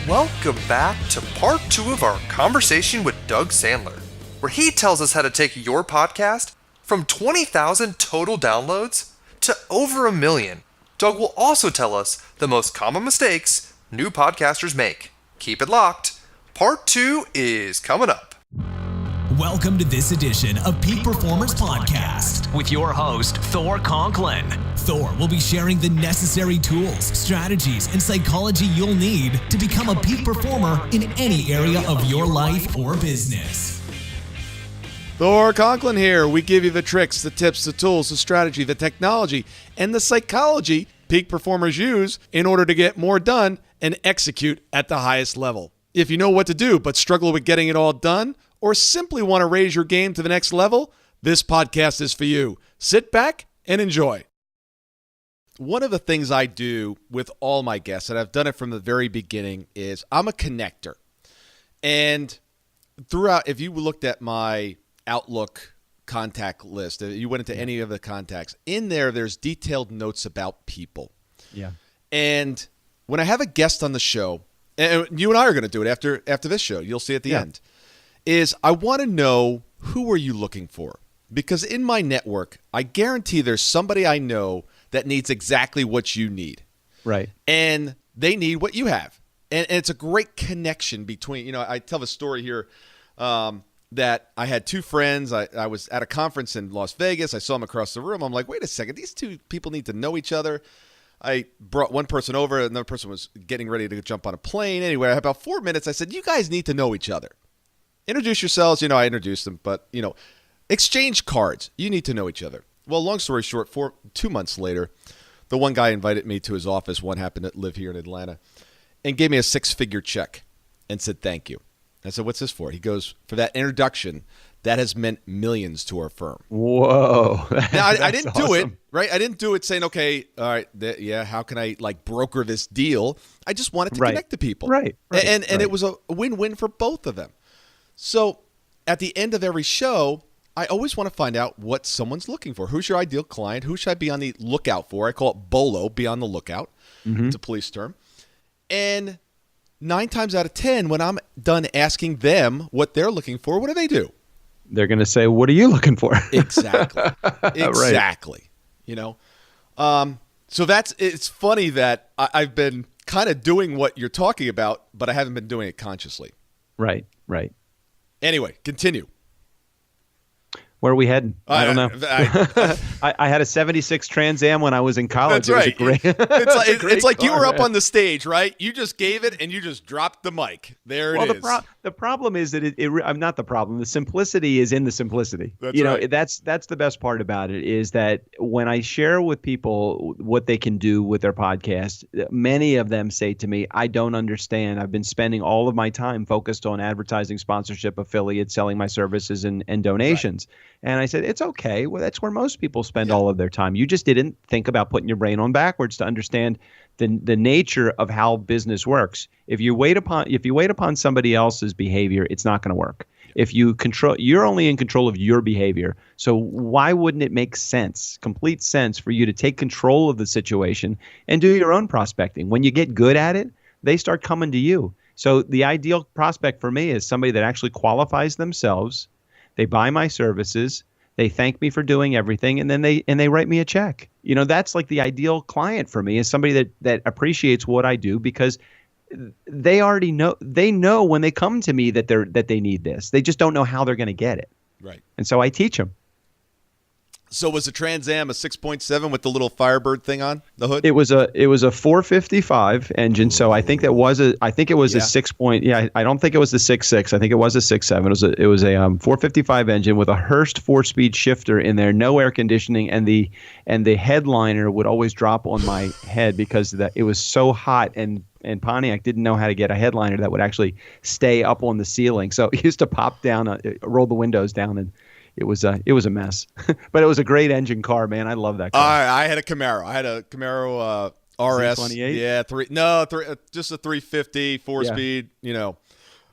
Welcome back to part 2 of our conversation with Doug Sandler, where he tells us how to take your podcast from 20,000 total downloads to over 1 million. Doug will also tell us the most common mistakes new podcasters make. Keep it locked. Part 2 is coming up. Welcome to this edition of Peak Performers Podcast with your host, Thor Conklin. Thor will be sharing the necessary tools, strategies, and psychology you'll need to become a peak performer in any area of your life or business. Thor Conklin here. We give you the tricks, the tips, the tools, the strategy, the technology, and the psychology peak performers use in order to get more done and execute at the highest level. If you know what to do but struggle with getting it all done, or simply want to raise your game to the next level, this podcast is for you. Sit back and enjoy. One of the things I do with all my guests, and I've done it from the very beginning, is I'm a connector. And throughout, if you looked at my Outlook contact list, if you went into any of the contacts, in there's detailed notes about people. Yeah. And when I have a guest on the show, and you and I are going to do it after this show, you'll see at the end, is I want to know, who are you looking for? Because in my network, I guarantee there's somebody I know that needs exactly what you need. Right. And they need what you have. And it's a great connection between, I tell the story here that I had two friends. I was at a conference in Las Vegas. I saw them across the room. I'm like, wait a second, these two people need to know each other. I brought one person over. Another person was getting ready to jump on a plane. Anyway, I had about 4 minutes. I said, you guys need to know each other. Introduce yourselves. I introduced them, but, exchange cards. You need to know each other. Well, long story short, 2 months later, the one guy invited me to his office. One happened to live here in Atlanta and gave me a 6-figure check and said, thank you. I said, what's this for? He goes, for that introduction, that has meant millions to our firm. Whoa. Now, I didn't do it, right? I didn't do it saying, okay, all right, how can I broker this deal? I just wanted to connect to people. Right. And it was a win-win for both of them. So at the end of every show, I always want to find out what someone's looking for. Who's your ideal client? Who should I be on the lookout for? I call it BOLO, be on the lookout. Mm-hmm. It's a police term. And 9 times out of 10, when I'm done asking them what they're looking for, what do? They're going to say, what are you looking for? Exactly. Exactly. Right. So it's funny that I've been kind of doing what you're talking about, but I haven't been doing it consciously. Right. Anyway, continue. Where are we heading? I don't know. I had a 76 Trans Am when I was in college. That's right. It was a great, it's like car, you were up on the stage, right? You just gave it and you just dropped the mic. There it is. The problem is that I'm not the problem. The simplicity is in the simplicity. That's right. That's the best part about it, is that when I share with people what they can do with their podcast, many of them say to me, I don't understand. I've been spending all of my time focused on advertising, sponsorship, affiliates, selling my services and donations. Right. And I said, it's okay. Well, that's where most people spend all of their time. You just didn't think about putting your brain on backwards to understand the nature of how business works. If you wait upon somebody else's behavior, it's not going to work. If you're only in control of your behavior. So why wouldn't it make sense, complete sense, for you to take control of the situation and do your own prospecting? When you get good at it, they start coming to you. So the ideal prospect for me is somebody that actually qualifies themselves. They buy my services, they thank me for doing everything, and then they write me a check. That's like the ideal client for me, is somebody that appreciates what I do, because they already know. They know when they come to me that they need this. They just don't know how they're going to get it. Right. And so I teach them. So was the Trans Am a 6.7 with the little Firebird thing on the hood? It was a 455 engine. So I think it was a 6 point. Yeah, I don't think it was the 6.6. I think it was a 6.7. It was a 455 engine with a Hurst 4-speed shifter in there, no air conditioning, and the headliner would always drop on my head because it was so hot, and Pontiac didn't know how to get a headliner that would actually stay up on the ceiling. So it used to pop down, roll the windows down, and it was a mess. But it was a great engine car, man. I love that car. I had a Camaro. RS. Z28? Yeah, just a 350, 4-speed,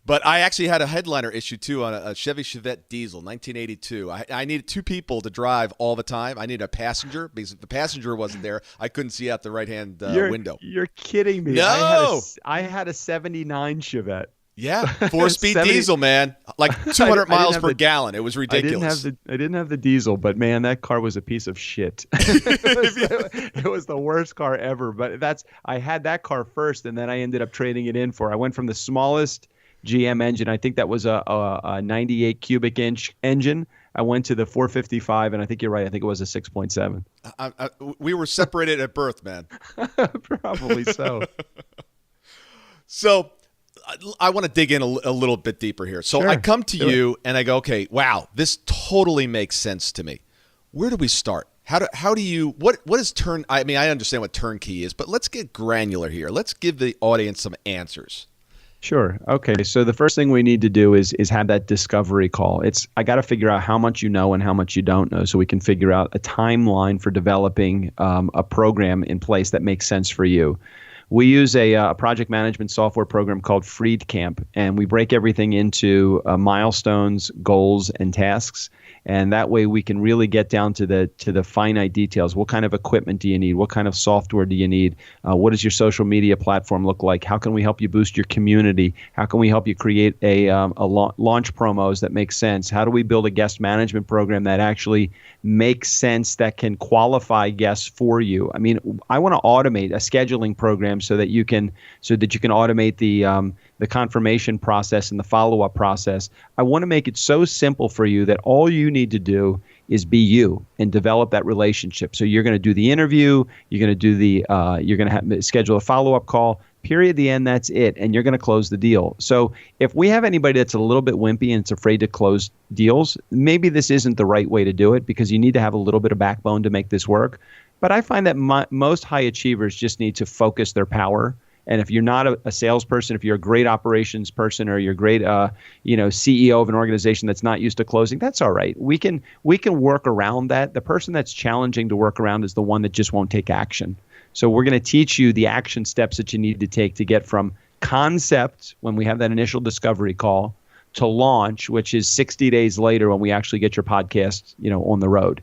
But I actually had a headliner issue, too, on a Chevy Chevette diesel, 1982. I needed two people to drive all the time. I needed a passenger because if the passenger wasn't there, I couldn't see out the right-hand window. You're kidding me. No! I had a 79 Chevette. Yeah, 4-speed diesel, man. Like 200 miles per gallon. It was ridiculous. I didn't have the diesel, but man, that car was a piece of shit. It was the worst car ever. But I had that car first, and then I ended up trading it in for. I went from the smallest GM engine. I think that was a 98 cubic inch engine. I went to the 455, and I think you're right. I think it was a 6.7. We were separated at birth, man. Probably so. So I want to dig in a little bit deeper here. So Sure. I come to you and I go, okay, wow, this totally makes sense to me. Where do we start? How do you what is I mean, I understand what turnkey is, but let's get granular here. Let's give the audience some answers. Sure. Okay. So the first thing we need to do is have that discovery call. I got to figure out how much you know and how much you don't know, so we can figure out a timeline for developing a program in place that makes sense for you. We use a project management software program called FreedCamp, and we break everything into milestones, goals, and tasks. And that way we can really get down to the finite details. What kind of equipment do you need? What kind of software do you need? What does your social media platform look like? How can we help you boost your community? How can we help you create a launch promos that make sense? How do we build a guest management program that actually makes sense, that can qualify guests for you? I mean, I want to automate a scheduling program so that you can automate the confirmation process and the follow-up process. I want to make it so simple for you that all you need to do is be you and develop that relationship. So you're going to do the interview, you're going to do you're going to schedule a follow-up call. Period. The end. That's it. And you're going to close the deal. So if we have anybody that's a little bit wimpy and it's afraid to close deals, maybe this isn't the right way to do it, because you need to have a little bit of backbone to make this work. But I find that most high achievers just need to focus their power. And if you're not a salesperson, if you're a great operations person, or you're a great CEO of an organization that's not used to closing, that's all right. We can work around that. The person that's challenging to work around is the one that just won't take action. So we're going to teach you the action steps that you need to take to get from concept, when we have that initial discovery call, to launch, which is 60 days later when we actually get your podcast, on the road.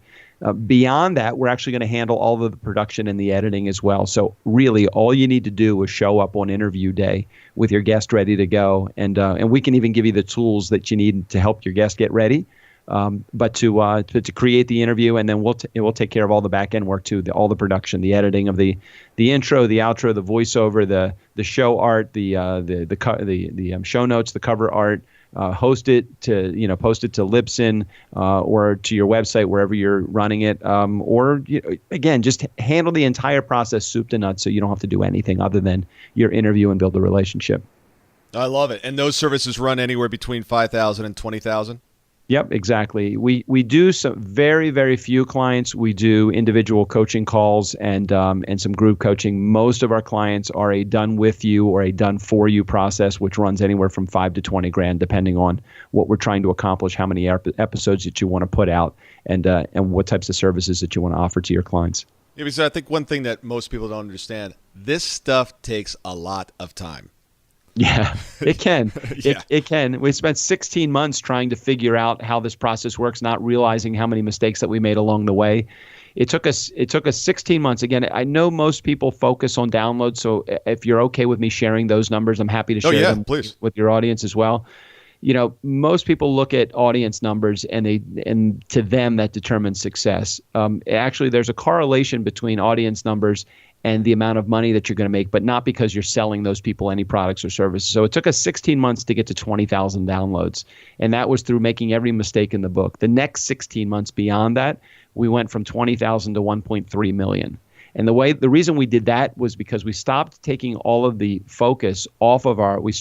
Beyond that, we're actually going to handle all of the production and the editing as well. So really, all you need to do is show up on interview day with your guest ready to go, and we can even give you the tools that you need to help your guest get ready. But to create the interview, and then we'll take care of all the back end work too, all the production, the editing of the intro, the outro, the voiceover, the show art, the show notes, the cover art. Post it to Libsyn or to your website, wherever you're running it, or again, just handle the entire process soup to nuts, so you don't have to do anything other than your interview and build a relationship. I love it. And those services run anywhere between $5,000 and $20,000. Yep, exactly. We do some very, very few clients. We do individual coaching calls and some group coaching. Most of our clients are a done with you or a done for you process, which runs anywhere from $5,000 to $20,000, depending on what we're trying to accomplish, how many episodes that you want to put out, and what types of services that you want to offer to your clients. Yeah, because I think one thing that most people don't understand, this stuff takes a lot of time. Yeah, it can. Yeah. It can. We spent 16 months trying to figure out how this process works, not realizing how many mistakes that we made along the way. It took us 16 months. Again, I know most people focus on downloads, so if you're okay with me sharing those numbers, I'm happy to share them with your audience as well. Most people look at audience numbers, and to them that determines success. Actually, there's a correlation between audience numbers and the amount of money that you're going to make, but not because you're selling those people any products or services. So it took us 16 months to get to 20,000 downloads, and that was through making every mistake in the book. The next 16 months beyond that, we went from 20,000 to 1.3 million. And the reason we did that was because we stopped taking all of the focus off of we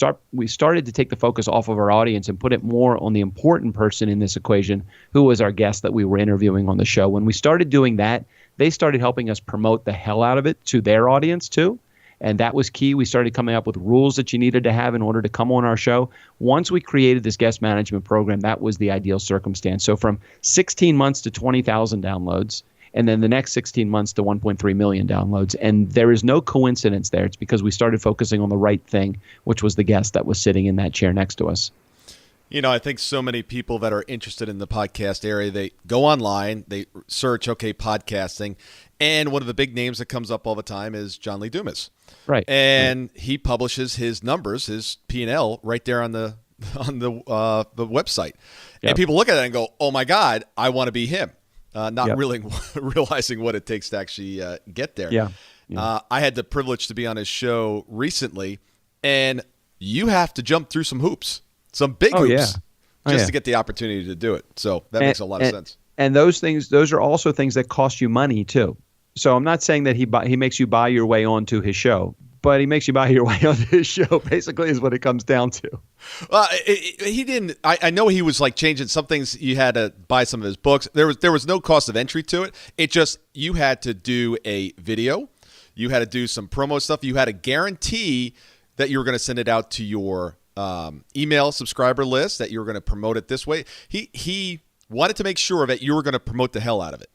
started to take the focus off of our audience and put it more on the important person in this equation, who was our guest that we were interviewing on the show. When we started doing that, they started helping us promote the hell out of it to their audience too. And that was key. We started coming up with rules that you needed to have in order to come on our show. Once we created this guest management program, that was the ideal circumstance. So from 16 months to 20,000 downloads, and then the next 16 months to 1.3 million downloads. And there is no coincidence there. It's because we started focusing on the right thing, which was the guest that was sitting in that chair next to us. I think so many people that are interested in the podcast area, they go online, they search, podcasting, and one of the big names that comes up all the time is John Lee Dumas. Right. And he publishes his numbers, his P&L, right there on the website. Yep. And people look at it and go, oh, my God, I want to be him, not really realizing what it takes to actually get there. Yeah. I had the privilege to be on his show recently, and you have to jump through some hoops. Some big hoops to get the opportunity to do it. So that makes a lot of sense. And those are also things that cost you money too. So I'm not saying that he makes you buy your way onto his show, but he makes you buy your way onto his show, basically, is what it comes down to. He didn't. I know he was like changing some things. You had to buy some of his books. There was no cost of entry to it. It just, you had to do a video. You had to do some promo stuff. You had to guarantee that you were going to send it out to your email subscriber list, that you were going to promote it this way. He wanted to make sure that you were going to promote the hell out of it.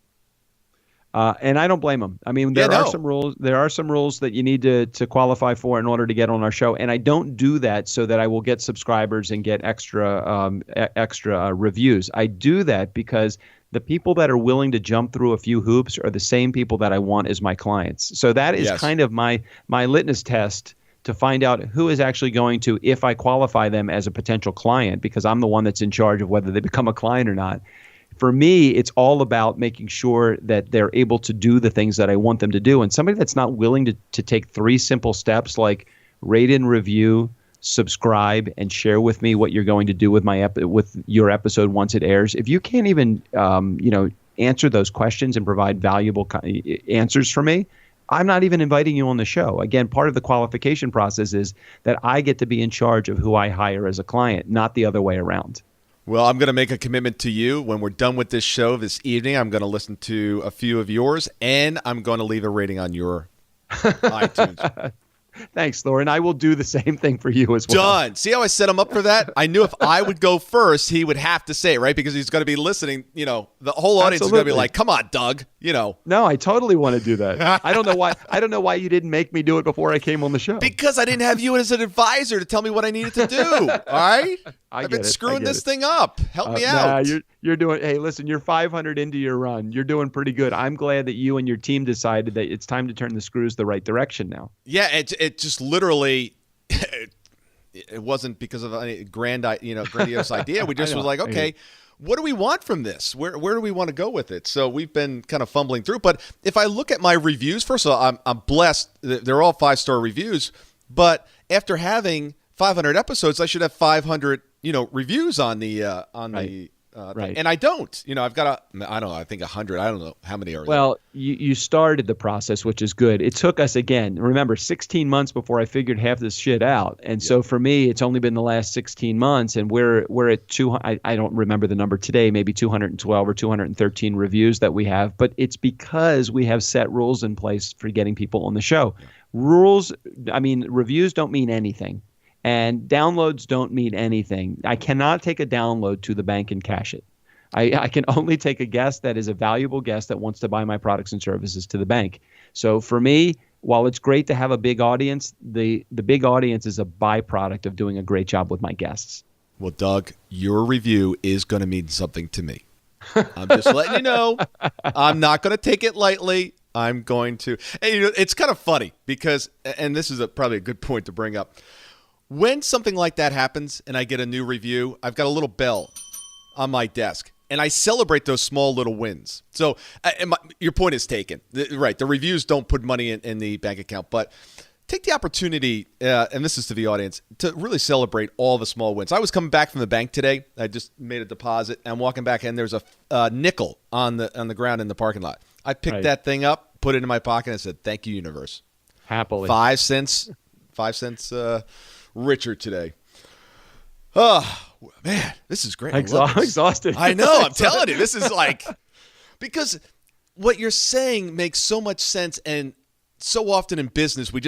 And I don't blame him. I mean, there are some rules. There are some rules that you need to qualify for in order to get on our show. And I don't do that so that I will get subscribers and get extra reviews. I do that because the people that are willing to jump through a few hoops are the same people that I want as my clients. So that is kind of my litmus test to find out who is actually going to, if I qualify them as a potential client, because I'm the one that's in charge of whether they become a client or not. For me, it's all about making sure that they're able to do the things that I want them to do. And somebody that's not willing to take 3 simple steps like rate and review, subscribe, and share with me what you're going to do with with your episode once it airs. If you can't even answer those questions and provide valuable answers for me, I'm not even inviting you on the show. Again, part of the qualification process is that I get to be in charge of who I hire as a client, not the other way around. Well, I'm going to make a commitment to you. When we're done with this show this evening, I'm going to listen to a few of yours, and I'm going to leave a rating on your iTunes. Thanks, Thor. And I will do the same thing for you as well. Done. See how I set him up for that? I knew if I would go first, he would have to say it, right? Because he's going to be listening. The whole audience is going to be like, come on, Doug. No, I totally want to do that. I don't know why you didn't make me do it before I came on the show. Because I didn't have you as an advisor to tell me what I needed to do. All right? I've been screwing this thing up. Help me out. You're doing. Hey, listen, you're 500 into your run. You're doing pretty good. I'm glad that you and your team decided that it's time to turn the screws the right direction now. Yeah, it just literally. It wasn't because of any grandiose idea. We just was like, okay, what do we want from this? Where do we want to go with it? So we've been kind of fumbling through. But if I look at my reviews, first of all, I'm blessed. They're all 5-star reviews. But after having 500 episodes, I should have 500 reviews on the right. And I don't. I've got I think 100. I don't know how many are there. Well, you started the process, which is good. It took us, again, remember, 16 months before I figured half this shit out. And so for me, it's only been the last 16 months, and we're at 200. I don't remember the number today, maybe 212 or 213 reviews that we have. But it's because we have set rules in place for getting people on the show. Reviews don't mean anything. And downloads don't mean anything. I cannot take a download to the bank and cash it. I can only take a guest that is a valuable guest that wants to buy my products and services to the bank. So for me, while it's great to have a big audience, the big audience is a byproduct of doing a great job with my guests. Well, Doug, your review is going to mean something to me. I'm just letting you know. I'm not going to take it lightly. I'm going to. And, it's kind of funny because, and this is probably a good point to bring up. When something like that happens and I get a new review, I've got a little bell on my desk, and I celebrate those small little wins. So your point is taken. Right, the reviews don't put money in the bank account, but take the opportunity, and this is to the audience, to really celebrate all the small wins. I was coming back from the bank today. I just made a deposit. I'm walking back, and there's a nickel on the ground in the parking lot. I picked that thing up, put it in my pocket, and I said, "Thank you, universe." Happily. 5 cents. 5 cents. Richer today. Oh, man, this is great. Exhausted. I know. I'm telling you, this is because what you're saying makes so much sense, and so often in business, we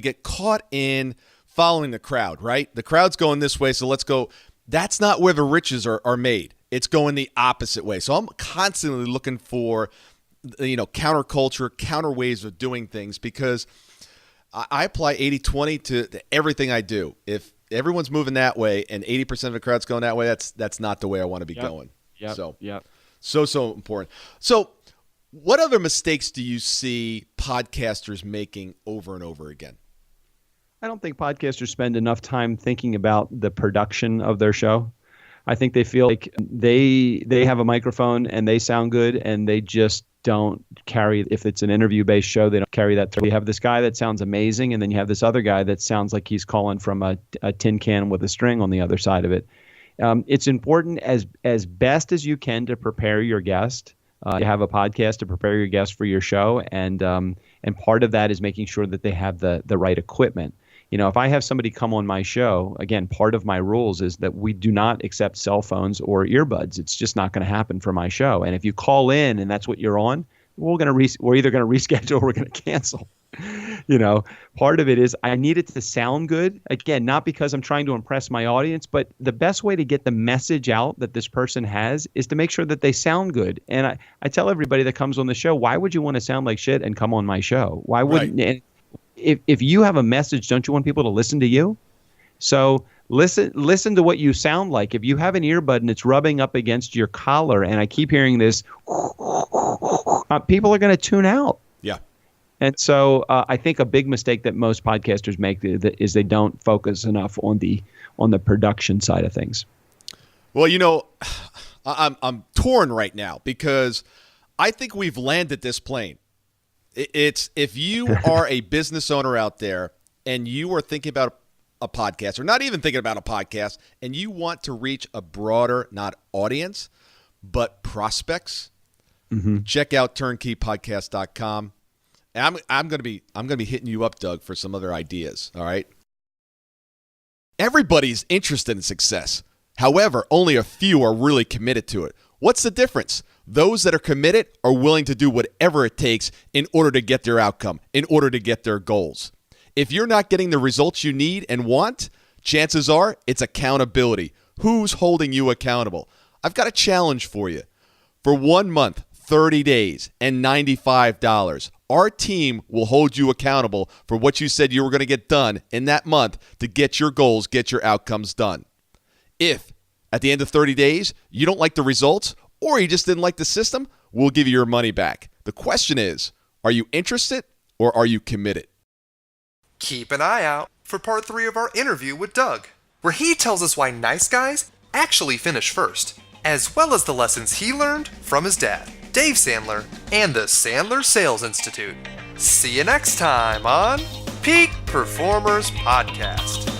get caught in following the crowd, right? The crowd's going this way, so let's go. That's not where the riches are made. It's going the opposite way. So I'm constantly looking for counterculture, counter ways of doing things, because I apply 80-20 to everything I do. If everyone's moving that way and 80% of the crowd's going that way, that's not the way I want to be going. So important. So what other mistakes do you see podcasters making over and over again? I don't think podcasters spend enough time thinking about the production of their show. I think they feel like they have a microphone and they sound good, and they just don't carry, if it's an interview-based show, they don't carry that through. You have this guy that sounds amazing, and then you have this other guy that sounds like he's calling from a tin can with a string on the other side of it. It's important as best as you can to prepare your guest. You have a podcast to prepare your guest for your show, and part of that is making sure that they have the right equipment. If I have somebody come on my show, again, part of my rules is that we do not accept cell phones or earbuds. It's just not going to happen for my show. And if you call in and that's what you're on, we're either going to reschedule or we're going to cancel. Part of it is I need it to sound good. Again, not because I'm trying to impress my audience, but the best way to get the message out that this person has is to make sure that they sound good. And I tell everybody that comes on the show, why would you want to sound like shit and come on my show? Why wouldn't? Right. If you have a message, don't you want people to listen to you? So listen to what you sound like. If you have an earbud and it's rubbing up against your collar, and I keep hearing this, people are going to tune out. Yeah. And so I think a big mistake that most podcasters make is they don't focus enough on the production side of things. Well, I'm torn right now because I think we've landed this plane. It's if you are a business owner out there and you are thinking about a podcast, or not even thinking about a podcast, and you want to reach a broader, not audience, but prospects, check out turnkeypodcast.com. And I'm going to be hitting you up, Doug, for some other ideas. All right. Everybody's interested in success. However, only a few are really committed to it. What's the difference? Those that are committed are willing to do whatever it takes in order to get their outcome, in order to get their goals. If you're not getting the results you need and want, chances are it's accountability. Who's holding you accountable? I've got a challenge for you. For 1 month, 30 days, and $95, our team will hold you accountable for what you said you were going to get done in that month to get your goals, get your outcomes done. If at the end of 30 days you don't like the results, or you just didn't like the system, we'll give you your money back. The question is, are you interested or are you committed? Keep an eye out for part 3 of our interview with Doug, where he tells us why nice guys actually finish first, as well as the lessons he learned from his dad, Dave Sandler, and the Sandler Sales Institute. See you next time on Peak Performers Podcast.